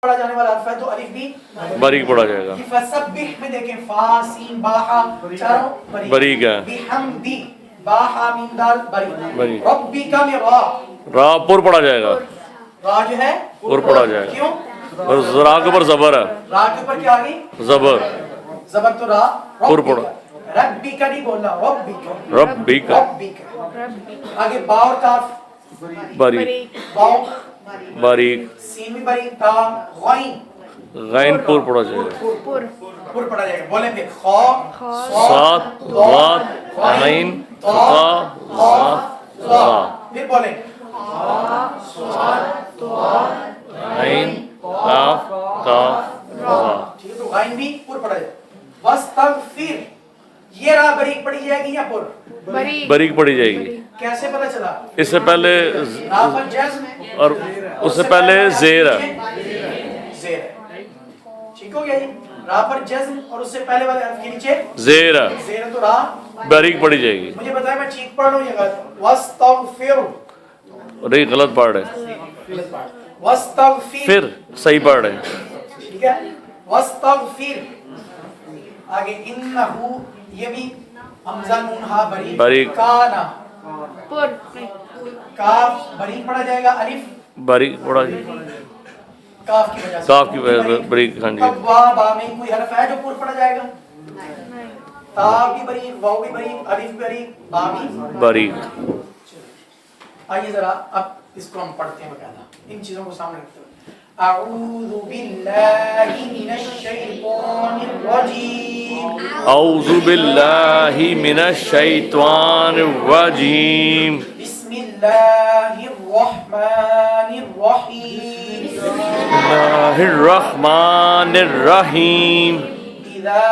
पढ़ा जाने वाला हर्फ है तो अलिफ भी बारीक पढ़ा जाएगा। फसब्बिह में देखें फा सीन बा हा चारों बारीक है। बिहम्दी बा हा मीम दाल बारीक। बारीक। रब्बिका में रा रा पुर पढ़ा जाएगा। रा जो है पुर पढ़ा जाएगा। क्यों? और रा के ऊपर जबर है। रा के ऊपर क्या आ गई? जबर। जबर तो रा पुर पढ़ा। रब्बिका नहीं बोलना रब्बिका। रब्बिका। रब्बिका। आगे बा और काफ बारीक। बाओ बारीक। सीन भी बारीक ता गैन गैन पुर पढ़ा जाएगा। पुर पढ़ा जाएगा। बोले फिर खा सात वात गैन ता ज़ा। फिर बोले गैन काफ काफ ज़ा। ठीक है तो गैन भी पुर पढ़ा जाएगा। वस्तगफिर ये रा बारीक पढ़ी जाएगी या पुर? बारीक पढ़ी जाएगी। कैसे पता चला? इससे पहले रा पर जज़्म और उससे पहले ज़ेर है। ज़ेर है। ठीक हो गया जी। रा पर जज़्म और उससे पहले वाले हर्फ के नीचे ज़ेर है। ज़ेर है तो रा बारीक पढ़ी जाएगी। मुझे बताया मैं ठीक पढ़ रहा हूँ ये गलत। वस्तगफिर और ये गलत पढ़ रहे हैं। वस्तगफिर फिर सही पढ़ रहे हैं। ठीक है। वस्तगफिर आगे इन्नहु ये भी हमजा नून हा बारीक बारीक। काना काफ बारीक पढ़ा जाएगा। अलिफ बारीक पढ़ा जाएगा। काफ की वजह से काफ की वजह से बारीक। हाँ जी। अब वाह बा में कोई हर्फ है जो पुर पढ़ा जाएगा? ता भी बारीक वाव भी बारीक अलिफ भी बारीक बा भी बारीक। आइए जरा अब इसको हम पढ़ते हैं बकायदा इन चीजों को सामने रखते हुए। अऊज़ु बिल्लाहि मिनश शैतानिर रजीम। औज़ु बिल्लाहि मिनश शैतानिर रजीम। बिस्मिल्लाहिर रहमानिर रहीम। बिस्मिल्लाहिर रहमानिर रहीम। इज़ा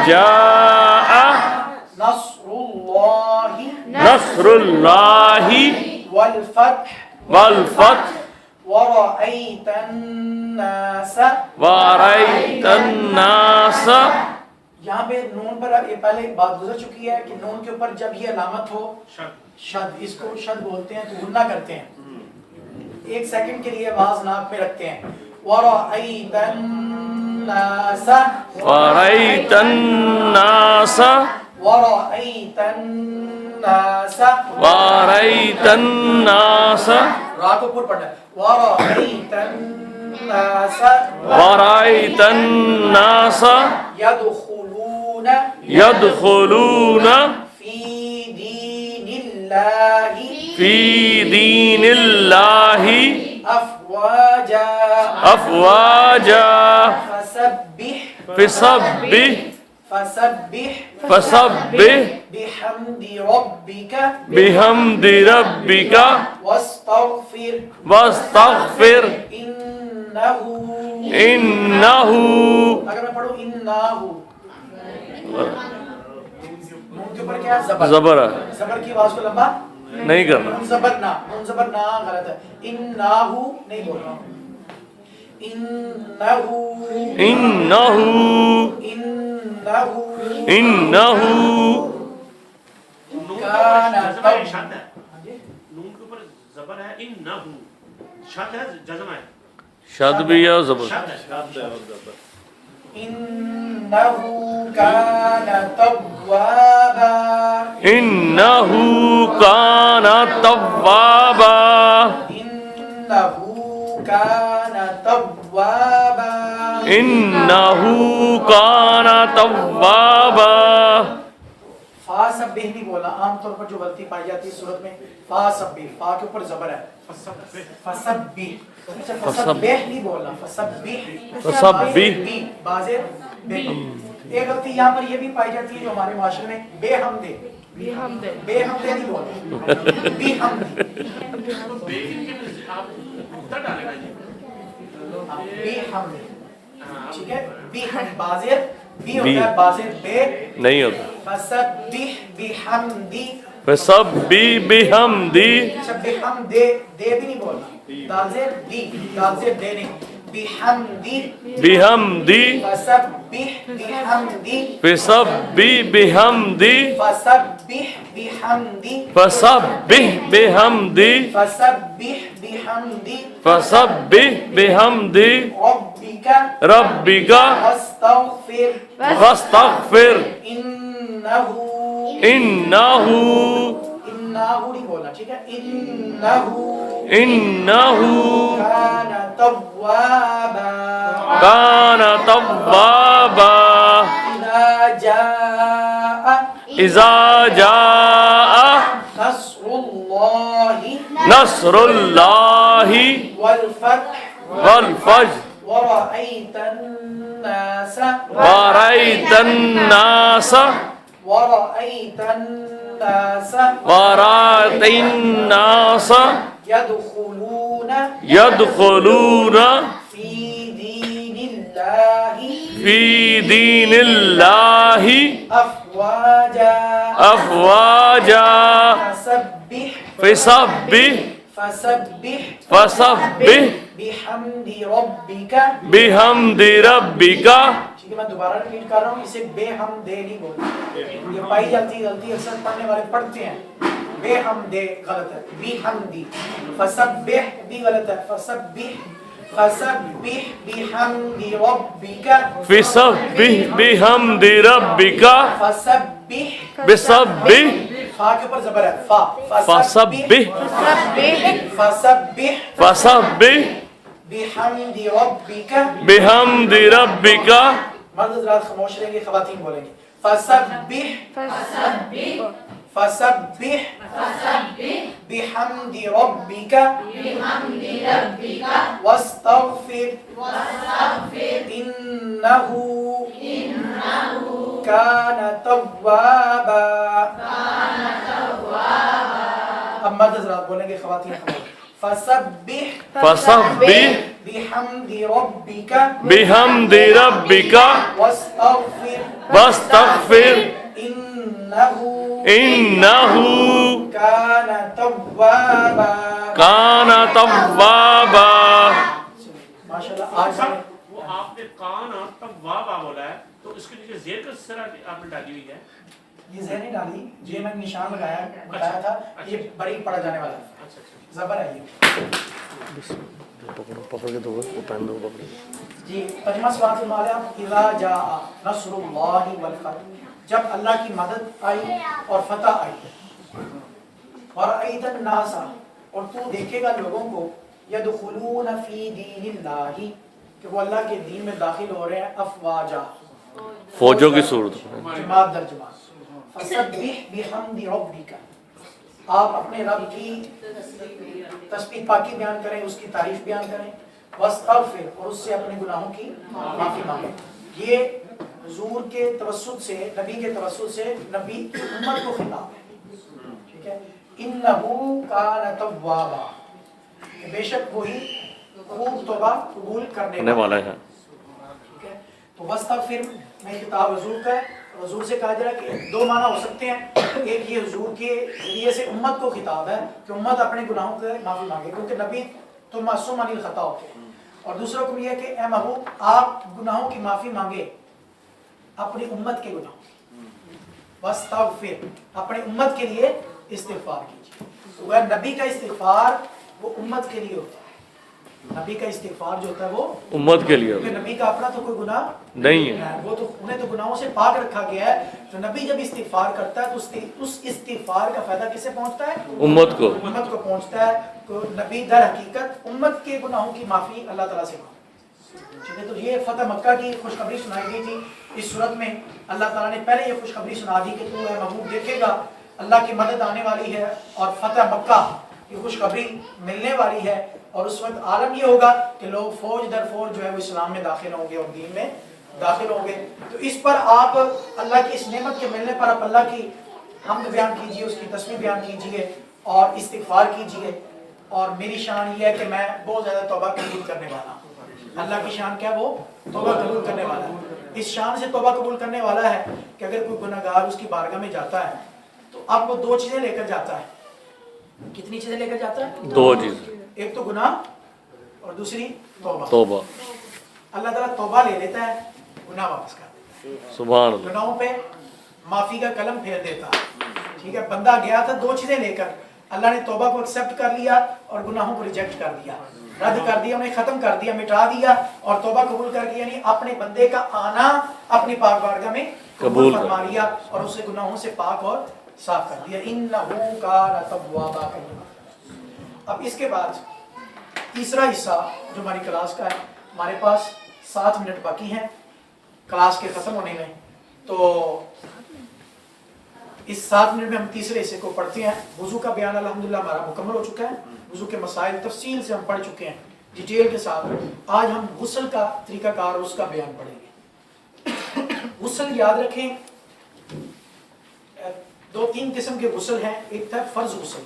जाअ नस्रुल्लाहि वल फत्ह वल फत्ह वरअयतन नास। यहाँ पे नून पर ये पहले एक बात गुजर चुकी है कि नून के ऊपर जब ये अलामत हो शद इसको शद बोलते हैं तो गुन्ना करते हैं। एक सेकंड के लिए आवाज नाक में रखते हैं। वरअयतन नास वरअयतन नास वरअयतन नास वरअयतन नास। रा को पुर पढ़ना है। वरअयतन नास वरअयतन नास यदखुलून फी दीनिल्लाहि अफ़वाजा फसब्बिह बिहम्दि रब्बिका वस्तगफिर इन्नहु। अगर मैं पढ़ूं इन्नहु नून के ऊपर क्या है? जबर है। जबर की आवाज को लंबा नहीं करना। नून जबर ना गलत है। इन्नहु नहीं बोल रहा हूं। इन्नहु इन्नहु इन्नहु इन्नहु काना शद है। नून के ऊपर जबर है। इन्नहु शद है जज़म है। शद भी है जबर। इन्नहु काना तव्वाबा इन्नहु काना तव्वाबा इन्नहु काना तव्वाबा इन्नहु काना तव्वाबा। फा सब्बिह नहीं बोला। आमतौर पर जो गलती पाई जाती है सूरत में फा सब्बिह फा के ऊपर जबर है। फसब्बिह फसब्बिह नहीं बोलना। फसब्बिह बाज़े बे। एक गलती यहाँ पर ये भी पाई जाती है जो हमारे माशरे में बेहमदे बेहमदे नहीं बोलना। बेहमदे बेहमदे ठीक है। बेहम बाज़े बी होता है बाज़े बे नहीं होता। फसब्बिह बिहम्दी फसब्बि बिहम्दि बिहम्दे दे भी नहीं बोलना। दाल से दी दाल से दे नहीं। बिहम्दी बिहम्दी फसब्बिह बिहम्दी फसब्बि बिहम्दी फसब्बिह बिहम्दी फसब्बिह बिहम्दी फसब्बिह बिहम्दी फसब्बिह बिहम्दी रब्बिका रब्बिका वस्तगफिर वस्तगफिर इन्नहु इन्नहु इन्नहु नहीं बोलना, ठीक है? इन्नहु इन्नहु काना तव्वाबा कान तव्वाबा इज़ा जाअ इज़ा जाअ नस्रुल्लाहि नस्रुल्लाहि वल फत्ह वल फज्र वरअयतन नास वरअयतन नास वरअयतन नास वरअयतन नास यदखुलूना यदखुलून फी दीनिल्लाहि फी दीनिल्लाहि अफवाजा अफवाजा फसब्बिह फसब्बिह फसब्बिह फसब्बिह बिहम्दि रब्बिका बिहम्दि रब्बिका। ठीक है, मैं दोबारा रिपीट कर रहा हूँ, इसे बेहमदे नहीं बोलना। ये पाई जाती गलती अक्सर पढ़ने वाले पढ़ते हैं, बेहमदे गलत है, बिहम्दी। फसब्बिह भी गलत है, फसब्बिह फसब्बिह बिहम्दि रब्बिका फसब्बिह बिहम्दि रब्बिका फसब्बिह बिसब्बिह फा के ऊपर जबर है, फा फसब्बिह फसब्बिह फसब्बिह बिहम्दि रब्बिका। बिहम्दि रब्बिका। मर्द हज़रात खामोश रहेंगे, ख़वातीन बोलेंगे। फसब्बिह फसब्बिह बिहम्दि रब्बिका वस्तगफिर इन्नहु कान तव्वाबा। अब मर्द हज़रात बोलेंगे, ख़वातीन खामोश। फसब्बिह फसब्बिह बिहम्दि रब्बिका बिहम्दि रब्बिका वस्तगफिर वस्तगफिर इन्नहु इन्नहु कान तव्वाबा। कान तव्वाबा। माशाल्लाह, आज हमें वो आपने काना तव्वाबा बोला है, तो इसके नीचे ज़ेर का सिरा आपने डाली हुई है। ये ज़हनी डाली, ये मैंने निशान लगाया बताया था, ये बड़ी पढ़ा जाने वाला है, ज़बर है ये। पकड़ के दो, वो पहन दो, पकड़ जी, तर्जुमा सवाल मालिया इज़ा जाअ नस्रुल्लाहि वल फतह, जब अल्लाह की मदद आई और फतह आई। वरअयतन नासा, और तू देखेगा लोगों को, यदखुलून फी दीनिल्लाहि, कि वो अल्लाह के दीन में दाखिल हो रहे हैं, अफवाजा, फौजों की सूरत। जमात दर जमात। फसब्बिह बिहम्दि रब्बिका, आप अपने रब की तस्बीह पाकी बयान करें, उसकी तारीफ बयान करें। वस्तगफिर, और उससे अपने गुनाहों की माफी मांगे। ये हुजूर के तवस्सुत से, नबी के तवस्सुत से नबी की उम्मत को खिताब है, ठीक है? इन्नहु कान तव्वाबा, बेशक वही खूब तौबा कबूल करने वाला है। ठीक है? तो वस्तगफिर में खिताब हुजूर का है। हुजूर से कहा जा रहा है कि दो माना हो सकते हैं, एक ये हुजूर के लिए से उम्मत को खिताब है कि उम्मत अपने गुनाहों की माफी मांगे, क्योंकि नबी तो मासूम अनिल खता होते हैं। और दूसरा हुक्म यह है कि ए महबूब, आप गुनाहों की माफी मांगे, अपनी उम्मत के गुनाहों, वस्तगफिर, अपनी उम्मत के लिए इस्तिगफार कीजिए। तो वह नबी का इस्तिगफार वो उम्मत के लिए होता है। नबी का इस्तिगफार जो होता है वो उम्मत के लिए क्योंकि नबी का अपना तो कोई गुनाह नहीं है, वो तो उन्हें तो गुनाहों से पाक रखा गया है। तो नबी जब इस्तिगफार करता है तो उस इस्तिगफार का फायदा किसे पहुंचता है? उम्मत को। उम्मत को पहुंचता है। तो नबी दर हकीकत उम्मत के गुनाहों की माफी अल्लाह ताला से मांगता है। ठीक है, तो ये फतह मक्का की खुशखबरी सुनाई गई थी। इस सूरत में अल्लाह ताला ने पहले ये खुशखबरी सुना दी कि तू है महबूब देखेगा अल्लाह की मदद आने वाली है और फतह मक्का की खुशखबरी मिलने वाली है। और उस वक्त आलम ये होगा कि लोग फौज दर फौज जो है वो इस्लाम में दाखिल होंगे और दीन में दाखिल होंगे। तो इस पर आप अल्लाह की इस नेमत के मिलने पर आप अल्लाह की हम्द बयान कीजिए, उसकी तस्बीह बयान कीजिए और इस्तिगफार कीजिए। और मेरी शान ये है कि मैं बहुत ज़्यादा तौबा कबूल करने वाला हूँ। अल्लाह की शान क्या है? वो तौबा कबूल करने वाला है। इस शान से तौबा कबूल करने वाला है कि अगर कोई गुनहगार उसकी बारगाह में जाता है तो अब वो दो चीज़ें लेकर जाता है। कितनी चीज़ें लेकर जाता है? दो चीज़, एक तो गुनाह اور دوسری توبہ. توبہ. اللہ تعالیٰ توبہ لے لیتا ہے, گناہ واپس کر دیتا ہے. سبحان اللہ. گناہوں پہ معافی کا قلم پھیر دیتا ہے. ٹھیک ہے, بندہ گیا تھا 2 چیزیں لے کر, اللہ نے توبہ کو ایکسیپٹ کر لیا اور گناہوں کو ریجیکٹ کر دیا, رد کر دیا, انہیں ختم کر دیا, مٹا دیا, اور توبہ قبول کر کے یعنی اپنے بندے کا آنا اپنی پاک بارگاہ میں قبول فرما لیا اور اسے گناہوں سے پاک اور صاف کر دیا. انہ کان توابا. اب اس کے بعد تیسرا حصہ جو ہماری کلاس کا ہے, ہمارے پاس 7 منٹ باقی ہیں کلاس کے ختم ہونے میں, تو اس 7 منٹ میں ہم تیسرے حصے کو پڑھتے ہیں. وضو کا بیان الحمدللہ ہمارا مکمل ہو چکا ہے. وضو کے مسائل تفصیل سے ہم پڑھ چکے ہیں, ڈیٹیل کے ساتھ. آج ہم غسل کا طریقہ کار اس کا بیان پڑھیں گے. غسل یاد رکھیں 2-3 قسم کے غسل ہیں. ایک تھا فرض غسل,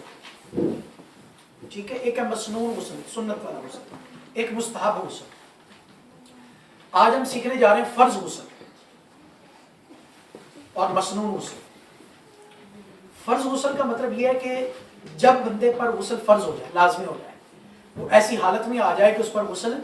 ٹھیک ہے, ایک ہے مسنون غسل, سنت والا غسل, ایک مستحب غسل. آج ہم سیکھنے جا رہے ہیں فرض غسل اور مسنون غسل. فرض غسل کا مطلب یہ ہے کہ جب بندے پر غسل فرض ہو جائے, لازمی ہو جائے, وہ ایسی حالت میں آ جائے کہ اس پر غسل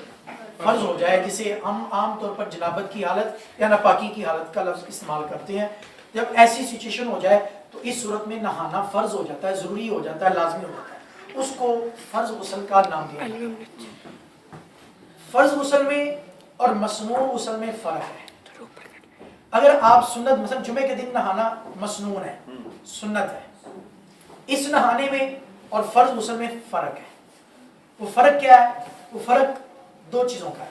فرض ہو جائے, جسے ہم عام طور پر جنابت کی حالت یا ناپاکی کی حالت کا لفظ استعمال کرتے ہیں. جب ایسی سچویشن ہو جائے تو اس صورت میں نہانا فرض ہو جاتا ہے, ضروری ہو جاتا ہے, لازمی ہو جاتا ہے. اس کو فرض غسل کا نام دیا جاتا ہے. فرض غسل میں اور مسنون غسل میں فرق ہے. اگر آپ سنت مثلا جمعے کے دن نہانا مسنون ہے, سنت ہے, اس نہانے میں اور فرض غسل میں فرق ہے. وہ فرق کیا ہے؟ وہ فرق 2 چیزوں کا ہے.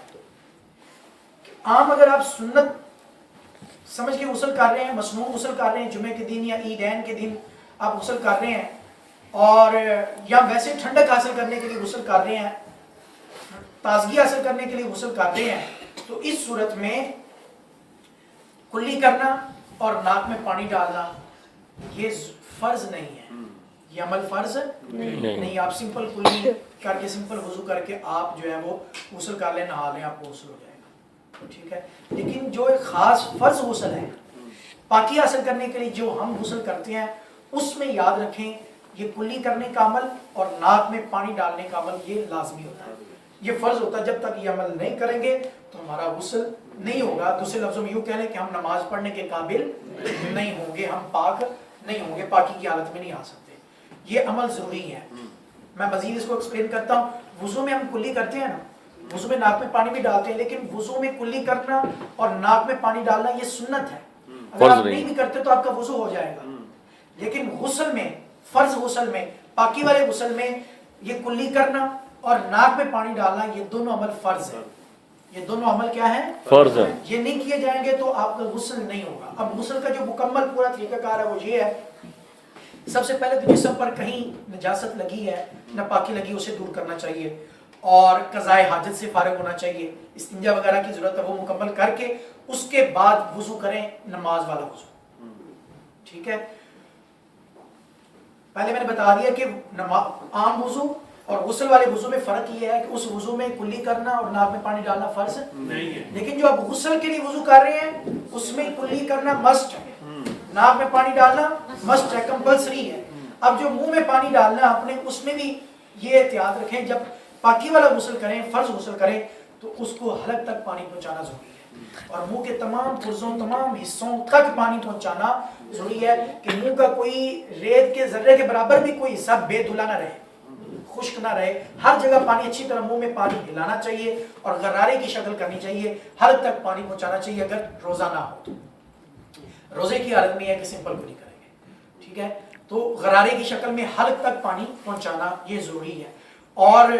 عام اگر آپ سنت سمجھ کے غسل کر رہے ہیں, مسنون غسل کر رہے ہیں, جمعے کے دن یا عیدین کے دن آپ غسل کر رہے ہیں, اور یا ویسے ٹھنڈک حاصل کرنے کے لیے غسل کر رہے ہیں, تازگی حاصل کرنے کے لیے غسل کر رہے ہیں, تو اس صورت میں کلی کرنا اور ناک میں پانی ڈالنا یہ فرض نہیں ہے, یہ عمل فرض نہیں. آپ سمپل کلی کر کے سمپل وضو کر کے آپ جو ہے وہ غسل کر لیں, نہا لیں, آپ کو غسل ہو جائے گا, ٹھیک ہے. لیکن جو ایک خاص فرض غسل ہے پاکی حاصل کرنے کے لیے جو ہم غسل کرتے ہیں, اس میں یاد رکھیں یہ کلی کرنے کا عمل اور ناک میں پانی ڈالنے کا عمل یہ لازمی ہوتا ہے, یہ فرض ہوتا ہے. جب تک یہ عمل نہیں کریں گے تو ہمارا غسل نہیں ہوگا. دوسرے لفظوں میں یوں کہہ لیں کہ ہم نماز پڑھنے کے قابل نہیں ہوں گے, ہم پاک نہیں ہوں گے, پاکی کی حالت میں نہیں آ سکتے. یہ عمل ضروری ہے. میں مزید اس کو ایکسپلین کرتا ہوں. وضو میں ہم کلی کرتے ہیں نا, وضو میں ناک میں پانی بھی ڈالتے ہیں, لیکن وضو میں کلی کرنا اور ناک میں پانی ڈالنا یہ سنت ہے. اگر آپ نہیں بھی کرتے تو آپ کا وضو ہو جائے گا. لیکن غسل میں, فرض غسل میں, پاکی والے غسل میں یہ کلی کرنا اور ناک میں پانی ڈالنا یہ دونوں عمل فرض ہے. یہ دونوں عمل کیا ہے؟ فرض ہے. یہ نہیں کیے جائیں گے تو آپ کا غسل نہیں ہوگا. اب غسل کا جو مکمل پورا طریقہ کار ہے وہ یہ ہے, سب سے پہلے تو جسم پر کہیں نجاست لگی ہے, ناپاکی لگی, اسے دور کرنا چاہیے, اور قضائے حاجت سے فارغ ہونا چاہیے. استنجا وغیرہ کی ضرورت ہے وہ مکمل کر کے اس کے بعد وضو کریں, نماز والا وضو, ٹھیک ہے. پہلے میں نے بتا دیا کہ عام وضو اور غسل والے وضو میں فرق یہ ہے کہ اس وضو میں کلی کرنا اور ناک میں پانی ڈالنا فرض نہیں ہے, لیکن جو آپ غسل کے لیے وضو کر رہے ہیں اس میں کلی کرنا مسٹ ہے, ناک میں پانی ڈالنا مسٹ ہے, کمپلسری ہے. اب جو منہ میں پانی ڈالنا اپنے, اس میں بھی یہ احتیاط رکھیں, جب پاکی والا غسل کریں, فرض غسل کریں, تو اس کو حلق تک پانی پہنچانا ضروری ہے, اور منہ کے تمام پرزوں, تمام حصوں تک پانی پہنچانا ضروری ہے کہ منہ کا کوئی ریت کے ذرے کے برابر بھی کوئی حصہ بے دھلا نہ رہے, خشک نہ رہے. ہر جگہ پانی اچھی طرح منہ میں پانی ہلانا چاہیے اور غرارے کی شکل کرنی چاہیے, حلق تک پانی پہنچانا چاہیے. اگر روزہ نہ ہو تو, روزے کی حالت میں ہے کہ سمپل کلی کریں گے, ٹھیک ہے, تو غرارے کی شکل میں حلق تک پانی پہنچانا یہ ضروری ہے. اور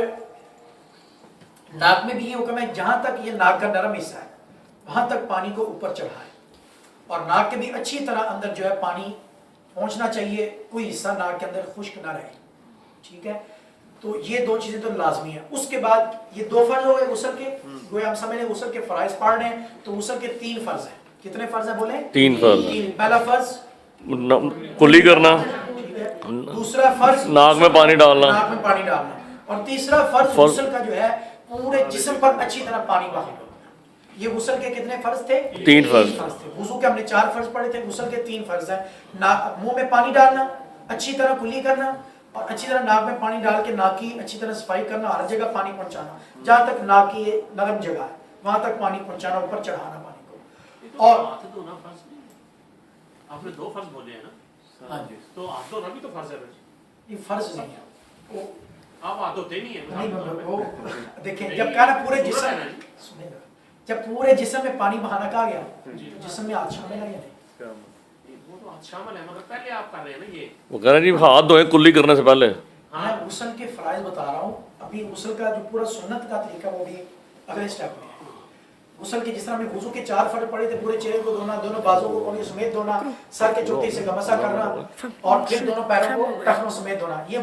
ناک میں بھی یہ حکم ہے جہاں تک یہ ناک کا نرم حصہ ہے وہاں تک پانی کو اوپر چڑھائے, اور ناک کے بھی اچھی طرح اندر جو ہے پانی پہنچنا چاہیے, کوئی حصہ ناک کے اندر خشک نہ رہے, ٹھیک ہے. تو یہ 2 چیزیں تو لازمی ہیں. اس کے بعد یہ 2 فرض ہو گئے غسل کے, گویا ہم سمجھیں غسل کے فرائض پڑھ رہے ہیں, تو غسل کے 3 فرض ہیں. کتنے فرض ہیں بولیں؟ 3 فرض. پہلا فرض کلی کرنا, دوسرا فرض ناک میں پانی ڈالنا, ناک میں پانی ڈالنا, اور تیسرا فرض غسل کا جو ہے پورے جسم پر اچھی طرح پانی بہانا. یہ غسل کے کتنے فرض تھے؟ 3 فرض تھے. وضو کے ہم نے 4 فرض پڑھے تھے, غسل کے 3 فرض ہیں. منہ میں پانی ڈالنا, اچھی طرح کلی کرنا, اور اچھی طرح ناک میں پانی ڈال کے ناک کی اچھی طرح صفائی کرنا, ہر جگہ پانی پہنچانا, جہاں تک ناک کی نرم جگہ ہے وہاں تک پانی پہنچانا, اوپر چڑھانا پانی کو. اور ہاتھ دھونا فرض نہیں, آپ نے 2 فرض بولے ہیں نا, ہاں جی تو ہاتھ دھونا بھی تو فرض ہے. یہ فرض نہیں ہے, وہ آپ ہاتھ دھوتے نہیں ہیں. وہ دیکھیں جب کہا پورے جسم, سنیں گا, جب پورے جسم میں پانی بہانا کہا گیا جسم میں ہاتھ شامل ہے یا نہیں؟ وہ تو ہاتھ شامل ہے, مگر پہلے آپ کر رہے ہیں نا یہ. وہ کہہ رہے ہیں جی ہاتھ دھوئیں کلی کرنے سے پہلے. میں غسل کے فرائض بتا رہا ہوں, ابھی غسل کا جو پورا سنت کا طریقہ وہ بھی اگلے اسٹیپ میں ہے. غسل کے جس طرح ہمیں وضو کے 4 فرض پڑے تھے, پورے چہرے کو دھونا, دونوں بازوں کو کونے سمیت دھونا, سر کے چوٹی سے گمسا کرنا, اور پھر دونوں پیروں کو ٹخنوں سمیت دھونا, یہ